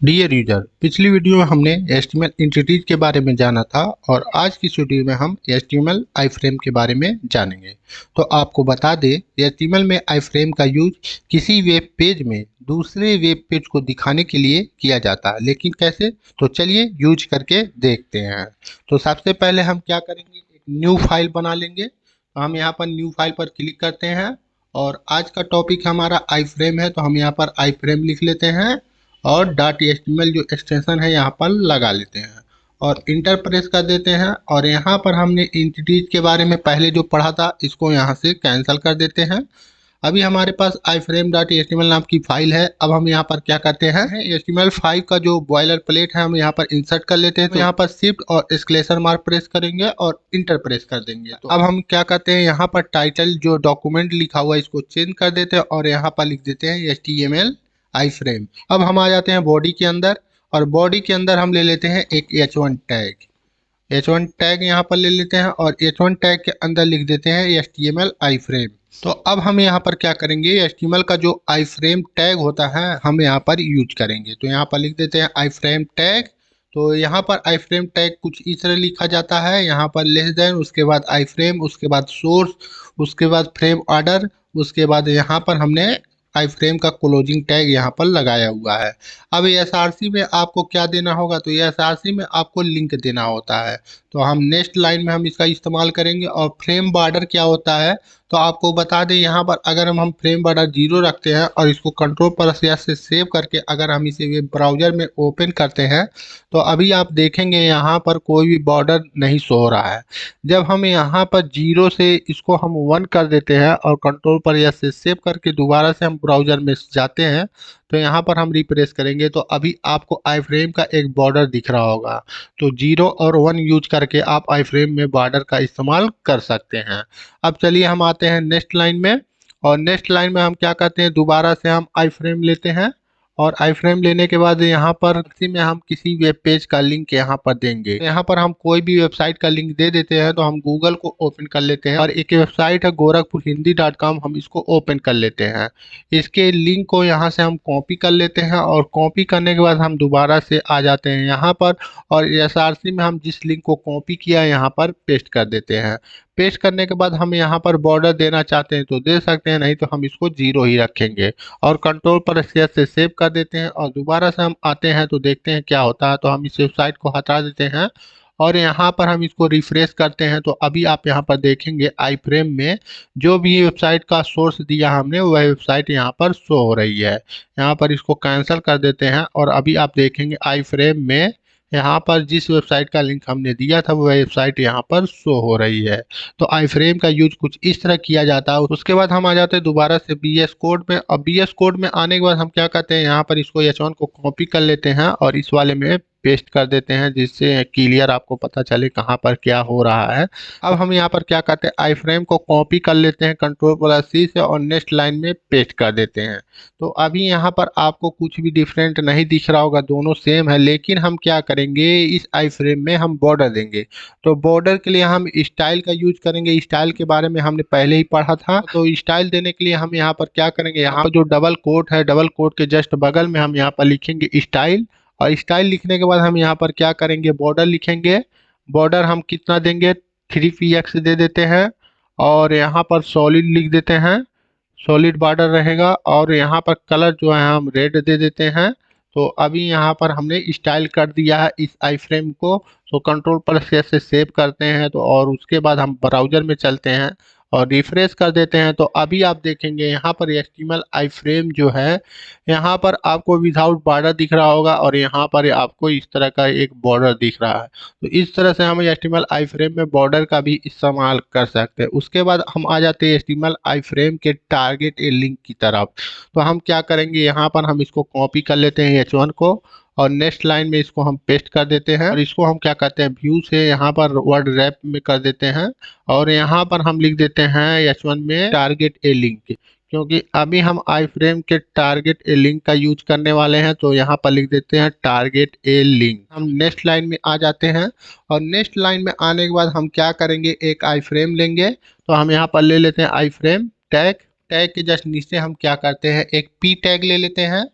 Dear user, पिछली video में हमने HTML एंटिटीज के बारे में जाना था और आज की इस वीडियो में हम HTML आईफ्रेम के बारे में जानेंगे। तो आपको बता दें, HTML में आईफ्रेम का यूज किसी वेब पेज में दूसरे वेब पेज को दिखाने के लिए किया जाता है, लेकिन कैसे? तो चलिए यूज करके देखते हैं। तो सबसे पहले हम क्या करेंगे, एक न्यू फाइल बना लेंगे। तो हम यहाँ पर न्यू फाइल पर क्लिक करते हैं और आज का टॉपिक हमारा आईफ्रेम है, तो हम यहाँ पर आईफ्रेम लिख लेते हैं और डॉट एचटीएमएल जो एक्सटेंशन है यहाँ पर लगा लेते हैं और इंटर प्रेस कर देते हैं। और यहाँ पर हमने एंटिटीज के बारे में पहले जो पढ़ा था इसको यहाँ से कैंसिल कर देते हैं। अभी हमारे पास iframe डॉट एचटीएमएल नाम की फाइल है। अब हम यहाँ पर क्या करते हैं, HTML5 का जो बॉयलर प्लेट है हम यहाँ पर इंसर्ट कर लेते हैं। तो यहाँ पर शिफ्ट और एक्सक्लेमेशन मार्क प्रेस करेंगे और इंटर प्रेस कर देंगे। तो अब हम क्या करते हैं, यहाँ पर टाइटल जो डॉक्यूमेंट लिखा हुआ है इसको चेंज कर देते हैं और यहाँ पर लिख देते हैं HTML iframe। अब हम आ जाते हैं बॉडी के अंदर और बॉडी के अंदर हम ले लेते हैं एक H1 टैग। H1 टैग यहाँ पर ले लेते हैं और H1 टैग के अंदर लिख देते हैं HTML iframe। तो अब हम यहाँ पर क्या करेंगे, HTML का जो iframe टैग होता है हम यहाँ पर यूज करेंगे। तो यहाँ पर लिख देते हैं iframe टैग। तो यहाँ पर iframe टैग कुछ इस तरह लिखा जाता है, यहाँ पर लेस देन, उसके बाद iframe, उसके बाद सोर्स, उसके बाद फ्रेम ऑर्डर, उसके बाद यहाँ पर हमने iframe का क्लोजिंग टैग यहाँ पर लगाया हुआ है। अब एसआरसी में आपको क्या देना होगा, तो एसआरसी में आपको लिंक देना होता है। तो हम नेक्स्ट लाइन में हम इसका इस्तेमाल करेंगे। और फ्रेम बॉर्डर क्या होता है, तो आपको बता दें, यहाँ पर अगर हम फ्रेम बॉर्डर 0 रखते हैं और इसको कंट्रोल प्लस एस से सेव करके अगर हम इसे वेब ब्राउजर में ओपन करते हैं तो अभी आप देखेंगे यहाँ पर कोई भी बॉर्डर नहीं शो हो रहा है। जब हम यहाँ पर 0 से इसको हम 1 कर देते हैं और कंट्रोल पर एस से सेव करके दोबारा से हम ब्राउजर में जाते हैं तो यहाँ पर हम रिप्रेस करेंगे तो अभी आपको आईफ्रेम का एक बॉर्डर दिख रहा होगा। तो 0 और 1 यूज करके आप आईफ्रेम में बॉर्डर का इस्तेमाल कर सकते हैं। अब चलिए हम आते हैं नेक्स्ट लाइन में और नेक्स्ट लाइन में हम क्या करते हैं, दोबारा से हम आईफ्रेम लेते हैं और आईफ्रेम लेने के बाद यहाँ पर इसी में हम किसी वेब पेज का लिंक यहाँ पर देंगे। तो यहाँ पर हम कोई भी वेबसाइट का लिंक दे देते हैं। तो हम गूगल को ओपन कर लेते हैं और एक वेबसाइट है gorakhpurhindi.com, हम इसको ओपन कर लेते हैं। इसके लिंक को यहाँ से हम कॉपी कर लेते हैं और कॉपी करने के बाद हम दोबारा से आ जाते हैं यहाँ पर और एसआरसी में हम जिस लिंक को कॉपी किया यहाँ पर पेस्ट कर देते हैं। पेस्ट करने के बाद हम यहाँ पर बॉर्डर देना चाहते हैं तो दे सकते हैं, नहीं तो हम इसको 0 ही रखेंगे और कंट्रोल पर एस से सेव कर देते हैं और दोबारा से हम आते हैं तो देखते हैं क्या होता है। तो हम इस वेबसाइट को हटा देते हैं और यहाँ पर हम इसको रिफ्रेश करते हैं तो अभी आप यहाँ पर देखेंगे आईफ्रेम में जो भी वेबसाइट का सोर्स दिया हमने वह वेबसाइट यहाँ पर शो हो रही है। यहाँ पर इसको कैंसिल कर देते हैं और अभी आप देखेंगे आईफ्रेम में यहाँ पर जिस वेबसाइट का लिंक हमने दिया था वह वेबसाइट यहाँ पर शो हो रही है। तो आईफ्रेम का यूज कुछ इस तरह किया जाता है। उसके बाद हम आ जाते हैं दोबारा से BS कोड में और BS कोड में आने के बाद हम क्या करते हैं, यहाँ पर इसको H1 को कॉपी कर लेते हैं और इस वाले में पेस्ट कर देते हैं जिससे क्लियर आपको पता चले कहाँ पर क्या हो रहा है। अब हम यहाँ पर क्या करते हैं, आईफ्रेम को कॉपी कर लेते हैं कंट्रोल प्लस C से और नेक्स्ट लाइन में पेस्ट कर देते हैं। तो अभी यहाँ पर आपको कुछ भी डिफरेंट नहीं दिख रहा होगा, दोनों सेम है, लेकिन हम क्या करेंगे, इस आईफ्रेम में हम बॉर्डर देंगे। तो बॉर्डर के लिए हम स्टाइल का यूज करेंगे। स्टाइल के बारे में हमने पहले ही पढ़ा था। तो स्टाइल देने के लिए हम यहाँ पर क्या करेंगे, यहाँ पर जो डबल कोट है, डबल कोट के जस्ट बगल में हम यहाँ पर लिखेंगे स्टाइल और स्टाइल लिखने के बाद हम यहाँ पर क्या करेंगे, बॉर्डर लिखेंगे। बॉर्डर हम कितना देंगे, 3px दे देते हैं और यहाँ पर सॉलिड लिख देते हैं, सॉलिड बॉर्डर रहेगा और यहाँ पर कलर जो है हम रेड दे देते हैं। तो अभी यहाँ पर हमने स्टाइल कर दिया है इस आईफ्रेम को। तो कंट्रोल प्लस एस से सेव करते हैं तो और उसके बाद हम ब्राउजर में चलते हैं और रिफ्रेश कर देते हैं। तो अभी आप देखेंगे यहाँ पर HTML आईफ्रेम जो है यहाँ पर आपको विदाउट बॉर्डर दिख रहा होगा और यहाँ पर आपको इस तरह का एक बॉर्डर दिख रहा है। तो इस तरह से हम HTML आईफ्रेम में बॉर्डर का भी इस्तेमाल कर सकते हैं। उसके बाद हम आ जाते हैं HTML आईफ्रेम के टारगेट ए लिंक की तरफ। तो हम क्या करेंगे, यहाँ पर हम इसको कॉपी कर लेते हैं H1 को और नेक्स्ट लाइन में इसको हम पेस्ट कर देते हैं और इसको हम क्या करते हैं, व्यू से यहाँ पर वर्ड रैप में कर देते हैं और यहाँ पर हम लिख देते हैं H1 में टारगेट ए लिंक, क्योंकि अभी हम आईफ्रेम के टारगेट ए लिंक का यूज करने वाले हैं। तो यहाँ पर लिख देते हैं टारगेट ए लिंक। हम नेक्स्ट लाइन में आ जाते हैं और नेक्स्ट लाइन में आने के बाद हम क्या करेंगे, एक आईफ्रेम लेंगे। तो हम यहाँ पर ले लेते हैं आईफ्रेम टैग। टैग के जस्ट नीचे हम क्या करते हैं, एक पी टैग ले लेते हैं।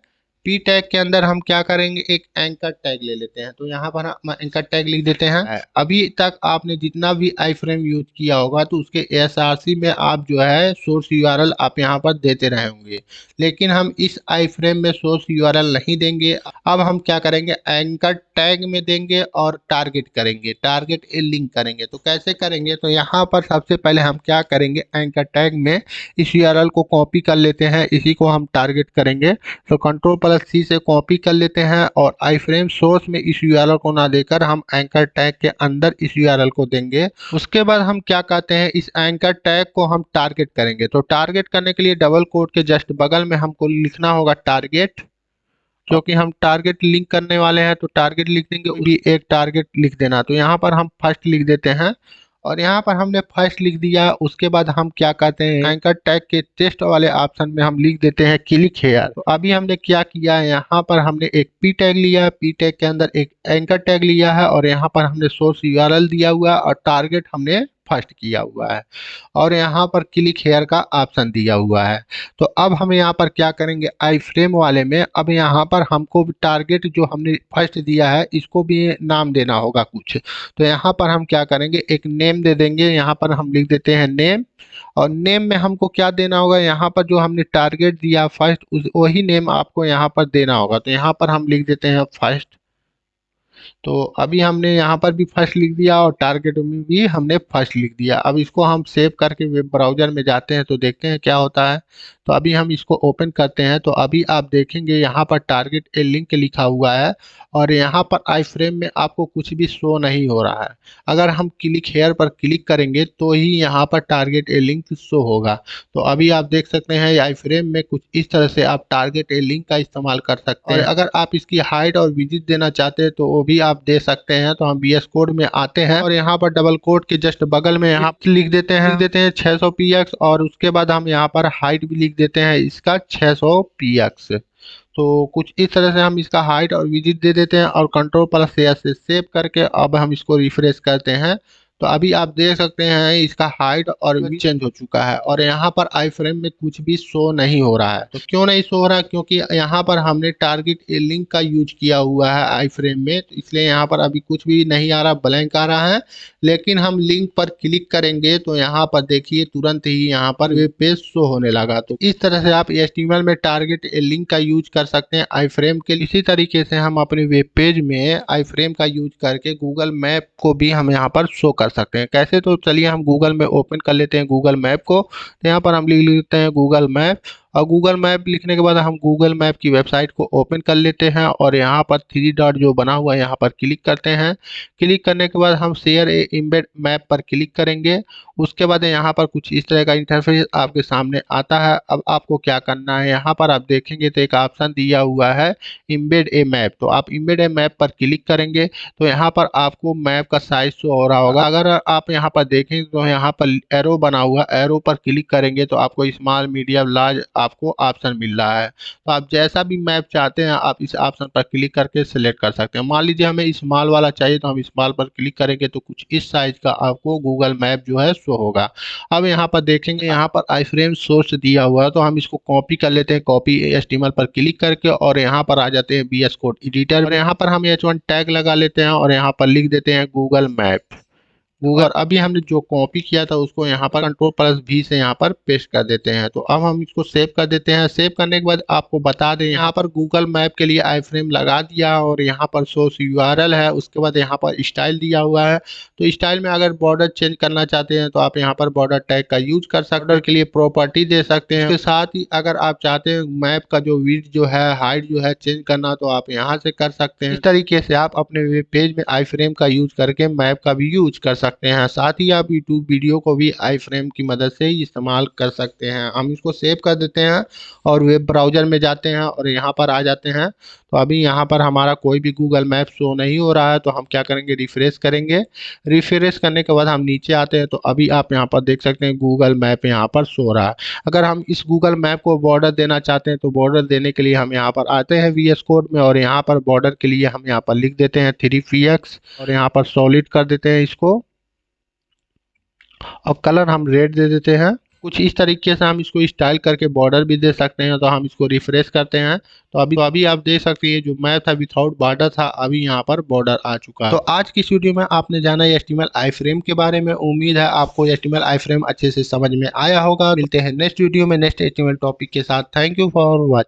पी टैग के अंदर हम क्या करेंगे, एक एंकर टैग ले लेते हैं। तो यहाँ पर हम एंकर टैग लिख देते हैं। अभी तक आपने जितना भी आई फ्रेम यूज किया होगा तो उसके एसआरसी में आप जो है सोर्स यूआरएल आप यहाँ पर देते रहे होंगे, लेकिन हम इस आई फ्रेम में सोर्स यूआरएल नहीं देंगे। अब हम क्या करेंगे, एंकर टैग में देंगे और टारगेट करेंगे, टारगेट ए लिंक करेंगे। तो कैसे करेंगे, तो यहाँ पर सबसे पहले हम क्या करेंगे, एंकर टैग में इस यूआरएल को कॉपी कर लेते हैं, इसी को हम टारगेट करेंगे। तो कंट्रोल+C से कॉपी कर लेते हैं और आई फ्रेम सोर्स में इस यूआरएल को ना देकर हम एंकर टैग के अंदर इस यूआरएल को देंगे। उसके बाद हम क्या कहते हैं, इस एंकर टैग को हम टारगेट करेंगे। तो टारगेट करने के लिए डबल कोट के जस्ट बगल में हमको लिखना होगा टारगेट, क्योंकि हम टारगेट लिंक करने वाले हैं तो टारगेट लिख देंगे, उसी एक टारगेट लिख देना। तो यहाँ पर हम फर्स्ट लिख देते हैं और यहाँ पर हमने फर्स्ट लिख दिया। उसके बाद हम क्या कहते हैं, एंकर टैग के टेस्ट वाले ऑप्शन में हम लिख देते हैं क्लिक हेयर। तो अभी हमने क्या किया है, यहाँ पर हमने एक पी टैग लिया, पी टैग के अंदर एक एंकर टैग लिया है और यहाँ पर हमने सोर्स यूआरएल दिया हुआ है और टारगेट हमने फर्स्ट किया हुआ है और यहाँ पर क्लिक हेयर का ऑप्शन दिया हुआ है। तो अब हम यहाँ पर क्या करेंगे, आई फ्रेम वाले में अब यहाँ पर हमको टारगेट जो हमने फर्स्ट दिया है इसको भी नाम देना होगा कुछ। तो यहाँ पर हम क्या करेंगे, एक नेम दे देंगे। यहाँ पर हम लिख देते हैं नेम और नेम में हमको क्या देना होगा, यहाँ पर जो हमने टारगेट दिया फर्स्ट वही नेम आपको यहाँ पर देना होगा। तो यहाँ पर हम लिख देते हैं फर्स्ट। तो अभी हमने यहाँ पर भी फर्स्ट लिख दिया और टारगेट में भी हमने फर्स्ट लिख दिया। अब इसको हम सेव करके वेब ब्राउज़र में जाते हैं तो देखते हैं क्या होता है। तो अभी हम इसको ओपन करते हैं तो अभी आप देखेंगे यहाँ पर टारगेट ए लिंक लिखा हुआ है और यहाँ पर आई फ्रेम में आपको कुछ भी शो नहीं हो रहा है। अगर हम क्लिक हेयर पर क्लिक करेंगे तो ही यहाँ पर टारगेट ए लिंक शो होगा। तो अभी आप देख सकते हैं आई फ्रेम में कुछ इस तरह से आप टारगेट ए लिंक का इस्तेमाल कर सकते हैं। और अगर आप इसकी हाइट और विजिट देना चाहते हैं तो वो भी आप दे सकते हैं। तो हम VS कोड में आते हैं और यहाँ पर डबल कोड के जस्ट बगल में यहाँ लिख देते हैं 600 px और उसके बाद हम यहाँ पर हाइट भी लिख देते हैं इसका 600 px। तो कुछ इस तरह से हम इसका हाइट और विजिट दे देते हैं और कंट्रोल+S से सेव करके अब हम इसको रिफ्रेश करते हैं। तो अभी आप देख सकते हैं इसका हाइट और भी चेंज हो चुका है और यहाँ पर आई फ्रेम में कुछ भी शो नहीं हो रहा है। तो क्यों नहीं शो हो रहा है, क्योंकि यहाँ पर हमने टारगेट ए लिंक का यूज किया हुआ है आई फ्रेम में, तो इसलिए यहाँ पर अभी कुछ भी नहीं आ रहा, ब्लैंक आ रहा है। लेकिन हम लिंक पर क्लिक करेंगे तो यहाँ पर देखिए तुरंत ही यहाँ पर वेब पेज शो होने लगा। तो इस तरह से आप HTML में टारगेट ए लिंक का यूज कर सकते हैं आई फ्रेम के। इसी तरीके से हम अपने वेब पेज में आई फ्रेम का यूज करके गूगल मैप को भी हम यहाँ पर शो कर सकते हैं। कैसे, तो चलिए हम गूगल में ओपन कर लेते हैं गूगल मैप को। तो यहाँ पर हम लिख लेते हैं गूगल मैप और गूगल मैप लिखने के बाद हम गूगल मैप की वेबसाइट को ओपन कर लेते हैं और यहाँ पर 3 डॉट जो बना हुआ है यहाँ पर क्लिक करते हैं। क्लिक करने के बाद हम शेयर ए एम्बेड मैप पर क्लिक करेंगे। उसके बाद यहाँ पर कुछ इस तरह का इंटरफेस आपके सामने आता है। अब आपको क्या करना है, यहाँ पर आप देखेंगे तो एक ऑप्शन दिया हुआ है एम्बेड ए मैप। तो आप एम्बेड ए मैप पर क्लिक करेंगे तो यहाँ पर आपको मैप का साइज शो हो रहा होगा। अगर आप यहाँ पर देखें तो यहाँ पर एरो बना हुआ, एरो पर क्लिक करेंगे तो आपको स्मॉल मीडियम लार्ज आपको ऑप्शन मिल रहा है। तो आप जैसा भी मैप चाहते हैं आप इस ऑप्शन पर क्लिक करके सिलेक्ट कर सकते हैं। मान लीजिए हमें स्मॉल वाला चाहिए तो हम स्मॉल पर क्लिक करेंगे तो कुछ इस साइज का आपको गूगल मैप जो है शो होगा। अब यहाँ पर देखेंगे यहाँ पर आई फ्रेम सोर्स दिया हुआ है तो हम इसको कॉपी कर लेते हैं, कॉपी HTML पर क्लिक करके और यहाँ पर आ जाते हैं VS कोड एडिटर और यहाँ पर हम H1 टैग लगा लेते हैं और यहाँ पर लिख देते हैं गूगल मैप। गूगल अभी हमने जो कॉपी किया था उसको यहाँ पर कंट्रोल+V से यहाँ पर पेस्ट कर देते हैं। तो अब हम इसको सेव कर देते हैं। सेव करने के बाद आपको बता दें यहाँ पर गूगल मैप के लिए आई फ्रेम लगा दिया और यहाँ पर सोर्स यूआरएल है। उसके बाद यहाँ पर स्टाइल दिया हुआ है। तो स्टाइल में अगर बॉर्डर चेंज करना चाहते हैं तो आप यहाँ पर बॉर्डर टैग का यूज कर सकते हैं, के लिए प्रॉपर्टी दे सकते हैं। उसके साथ ही अगर आप चाहते हैं मैप का जो विड्थ जो है हाइट जो है चेंज करना तो आप यहाँ से कर सकते हैं। इस तरीके से आप अपने वेब पेज में आई फ्रेम का यूज करके मैप का भी यूज कर सकते हैं। साथ ही आप यूट्यूब वीडियो को भी आई फ्रेम की मदद से ही इस्तेमाल कर सकते हैं। हम इसको सेव कर देते हैं और वेब ब्राउज़र में जाते हैं और यहाँ पर आ जाते हैं। तो अभी यहाँ पर हमारा कोई भी गूगल मैप शो नहीं हो रहा है तो हम क्या करेंगे, रिफ्रेश करेंगे। रिफ्रेश करने के बाद हम नीचे आते हैं तो अभी आप यहाँ पर देख सकते हैं गूगल मैप यहाँ पर शो रहा है। अगर हम इस गूगल मैप को बॉर्डर देना चाहते हैं तो बॉर्डर देने के लिए हम यहाँ पर आते हैं VS कोड में और यहाँ पर बॉर्डर के लिए हम यहाँ पर लिख देते हैं 3px और यहाँ पर सॉलिड कर देते हैं इसको और कलर हम रेड दे देते हैं। कुछ इस तरीके से हम इसको स्टाइल करके बॉर्डर भी दे सकते हैं। तो हम इसको रिफ्रेश करते हैं तो अभी आप देख सकते हैं जो मैप था विथआउट बॉर्डर था, अभी यहाँ पर बॉर्डर आ चुका है। तो आज की इस वीडियो में आपने जाना HTML आई फ्रेम के बारे में। उम्मीद है आपको HTML आई फ्रेम अच्छे से समझ में आया होगा। मिलते हैं नेक्स्ट वीडियो में नेक्स्ट HTML टॉपिक के साथ। Thank you for watching.